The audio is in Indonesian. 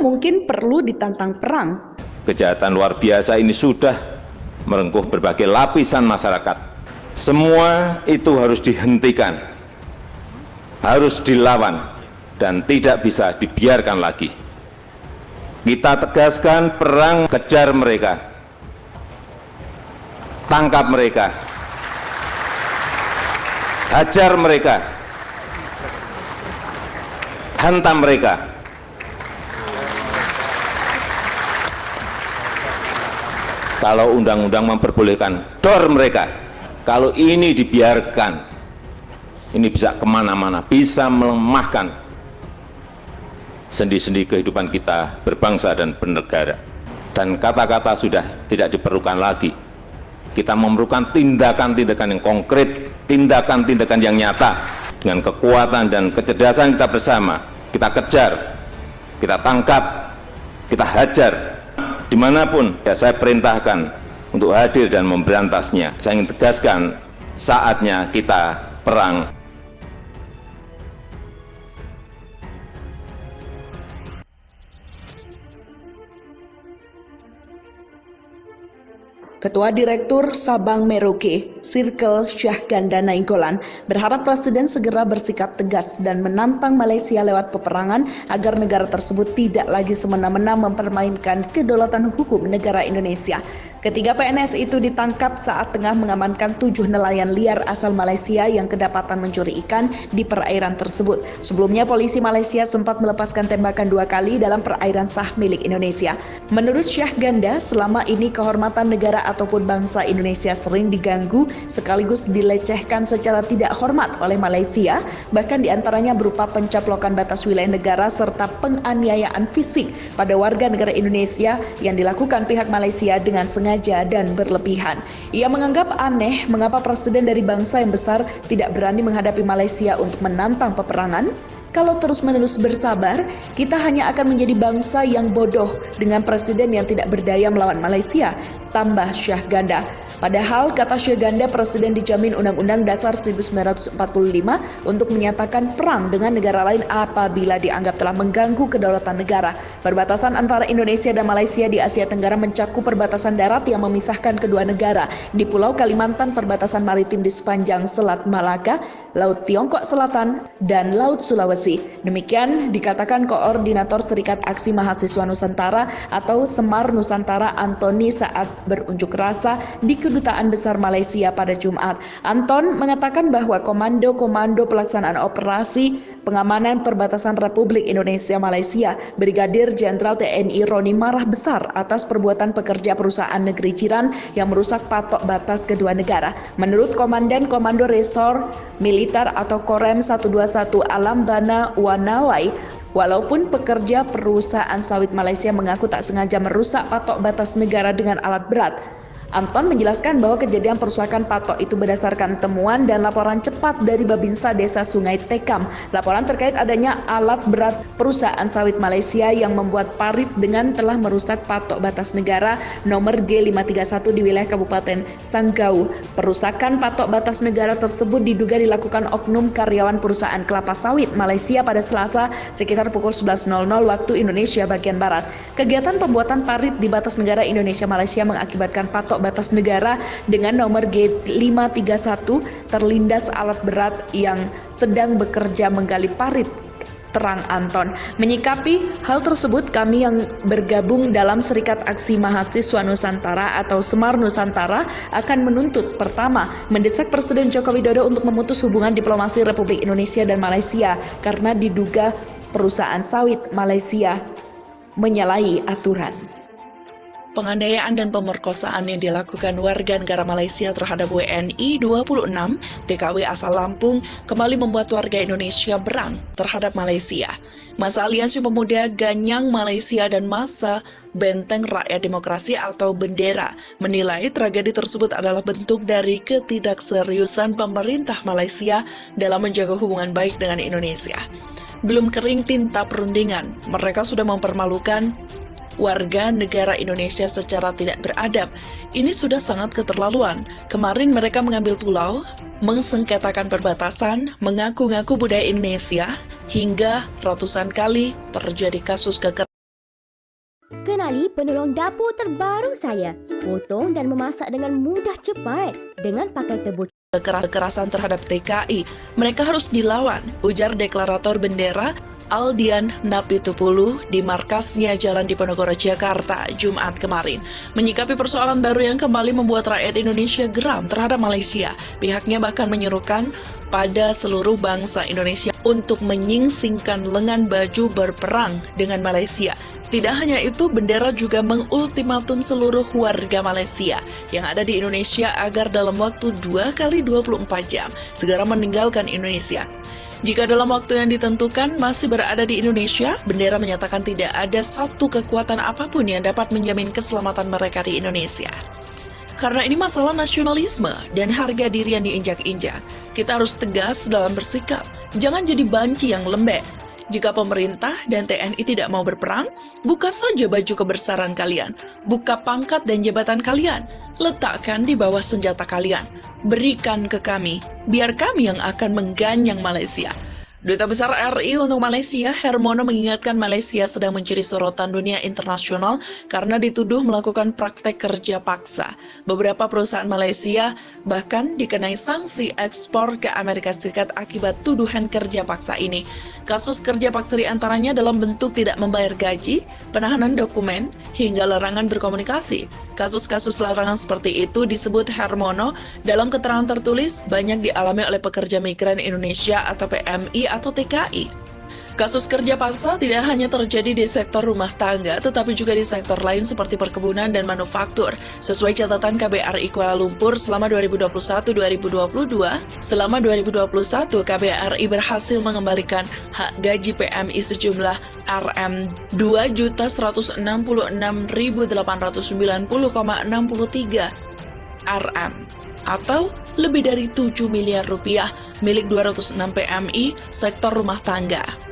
mungkin perlu ditantang perang. Kejahatan luar biasa ini sudah merengkuh berbagai lapisan masyarakat. Semua itu harus dihentikan, harus dilawan, dan tidak bisa dibiarkan lagi. Kita tegaskan perang, kejar mereka, tangkap mereka, hajar mereka, hantam mereka. Kalau undang-undang memperbolehkan, dor mereka. Kalau ini dibiarkan, ini bisa kemana-mana, bisa melemahkan sendi-sendi kehidupan kita berbangsa dan bernegara. Dan kata-kata sudah tidak diperlukan lagi. Kita memerlukan tindakan-tindakan yang konkret, tindakan-tindakan yang nyata. Dengan kekuatan dan kecerdasan kita bersama, kita kejar, kita tangkap, kita hajar. Dimanapun ya, saya perintahkan untuk hadir dan memberantasnya. Saya ingin tegaskan, saatnya kita perang. Ketua Direktur Sabang Merauke, Circle Syahganda Nainggolan, berharap Presiden segera bersikap tegas dan menantang Malaysia lewat peperangan agar negara tersebut tidak lagi semena-mena mempermainkan kedaulatan hukum negara Indonesia. Ketiga PNS itu ditangkap saat tengah mengamankan 7 nelayan liar asal Malaysia yang kedapatan mencuri ikan di perairan tersebut. Sebelumnya polisi Malaysia sempat melepaskan tembakan 2 kali dalam perairan sah milik Indonesia. Menurut Syahganda, selama ini kehormatan negara ataupun bangsa Indonesia sering diganggu sekaligus dilecehkan secara tidak hormat oleh Malaysia, bahkan diantaranya berupa pencaplokan batas wilayah negara serta penganiayaan fisik pada warga negara Indonesia yang dilakukan pihak Malaysia dengan sengaja dan berlebihan. Ia menganggap aneh mengapa presiden dari bangsa yang besar tidak berani menghadapi Malaysia untuk menantang peperangan. Kalau terus-menerus bersabar, kita hanya akan menjadi bangsa yang bodoh dengan presiden yang tidak berdaya melawan Malaysia, tambah Syahganda. Padahal, kata Syahganda, presiden dijamin Undang-Undang Dasar 1945 untuk menyatakan perang dengan negara lain apabila dianggap telah mengganggu kedaulatan negara. Perbatasan antara Indonesia dan Malaysia di Asia Tenggara mencakup perbatasan darat yang memisahkan kedua negara. Di Pulau Kalimantan, perbatasan maritim di sepanjang Selat Malaka, Laut Tiongkok Selatan, dan Laut Sulawesi. Demikian dikatakan Koordinator Serikat Aksi Mahasiswa Nusantara atau Semar Nusantara Antoni saat berunjuk rasa di Kedutaan Besar Malaysia pada Jumat. Anton mengatakan bahwa Komando Pelaksanaan Operasi Pengamanan Perbatasan Republik Indonesia Malaysia, Brigadir Jenderal TNI Roni marah besar atas perbuatan pekerja perusahaan negeri jiran yang merusak patok batas kedua negara. Menurut Komandan Komando Resor Militer atau Korem 121 Alambana Wanawai, walaupun pekerja perusahaan sawit Malaysia mengaku tak sengaja merusak patok batas negara dengan alat berat, Anton menjelaskan bahwa kejadian perusakan patok itu berdasarkan temuan dan laporan cepat dari Babinsa Desa Sungai Tekam. Laporan terkait adanya alat berat perusahaan sawit Malaysia yang membuat parit dengan telah merusak patok batas negara nomor G531 di wilayah Kabupaten Sanggau. Perusakan patok batas negara tersebut diduga dilakukan oknum karyawan perusahaan kelapa sawit Malaysia pada Selasa sekitar pukul 11.00 waktu Indonesia bagian Barat. Kegiatan pembuatan parit di batas negara Indonesia Malaysia mengakibatkan patok batas negara dengan nomor G531 terlindas alat berat yang sedang bekerja menggali parit, terang Anton. Menyikapi hal tersebut, kami yang bergabung dalam Serikat Aksi Mahasiswa Nusantara atau Semar Nusantara akan menuntut, pertama, mendesak Presiden Joko Widodo untuk memutus hubungan diplomasi Republik Indonesia dan Malaysia karena diduga perusahaan sawit Malaysia menyalahi aturan. Penganiayaan dan pemerkosaan yang dilakukan warga negara Malaysia terhadap WNI 26 TKW asal Lampung kembali membuat warga Indonesia berang terhadap Malaysia. Masa Aliansi Pemuda Ganyang Malaysia dan Masa Benteng Rakyat Demokrasi atau Bendera menilai tragedi tersebut adalah bentuk dari ketidakseriusan pemerintah Malaysia dalam menjaga hubungan baik dengan Indonesia. Belum kering tinta perundingan, mereka sudah mempermalukan warga negara Indonesia secara tidak beradab. Ini sudah sangat keterlaluan. Kemarin mereka mengambil pulau, mengsengketakan perbatasan, mengaku-ngaku budaya Indonesia, hingga ratusan kali terjadi kasus kekerasan Kenali penolong dapur terbaru saya. Potong dan memasak dengan mudah cepat dengan pakai tebu. Kekerasan terhadap TKI, mereka harus dilawan, ujar deklarator bendera Aldian Napitupulu di markasnya Jalan Diponegoro, Jakarta, Jumat kemarin. Menyikapi persoalan baru yang kembali membuat rakyat Indonesia geram terhadap Malaysia, pihaknya bahkan menyerukan pada seluruh bangsa Indonesia untuk menyingsingkan lengan baju berperang dengan Malaysia. Tidak hanya itu, bendera juga mengultimatum seluruh warga Malaysia yang ada di Indonesia agar dalam waktu 2 kali 24 jam segera meninggalkan Indonesia. Jika dalam waktu yang ditentukan masih berada di Indonesia, bendera menyatakan tidak ada satu kekuatan apapun yang dapat menjamin keselamatan mereka di Indonesia. Karena ini masalah nasionalisme dan harga diri yang diinjak-injak, kita harus tegas dalam bersikap, jangan jadi banci yang lembek. Jika pemerintah dan TNI tidak mau berperang, buka saja baju kebesaran kalian, buka pangkat dan jabatan kalian, letakkan di bawah senjata kalian, berikan ke kami, biar kami yang akan mengganyang Malaysia. Duta Besar RI untuk Malaysia, Hermono, mengingatkan Malaysia sedang menjadi sorotan dunia internasional karena dituduh melakukan praktek kerja paksa. Beberapa perusahaan Malaysia bahkan dikenai sanksi ekspor ke Amerika Serikat akibat tuduhan kerja paksa ini. Kasus kerja paksa diantaranya dalam bentuk tidak membayar gaji, penahanan dokumen, hingga larangan berkomunikasi. Kasus-kasus larangan seperti itu, disebut Hermono, dalam keterangan tertulis banyak dialami oleh pekerja migran Indonesia atau PMI atau TKI. Kasus kerja paksa tidak hanya terjadi di sektor rumah tangga, tetapi juga di sektor lain seperti perkebunan dan manufaktur. Sesuai catatan KBRI Kuala Lumpur selama 2021-2022, selama 2021 KBRI berhasil mengembalikan hak gaji PMI sejumlah Rp2.166.890,63 Rm atau lebih dari 7 miliar rupiah milik 206 PMI sektor rumah tangga.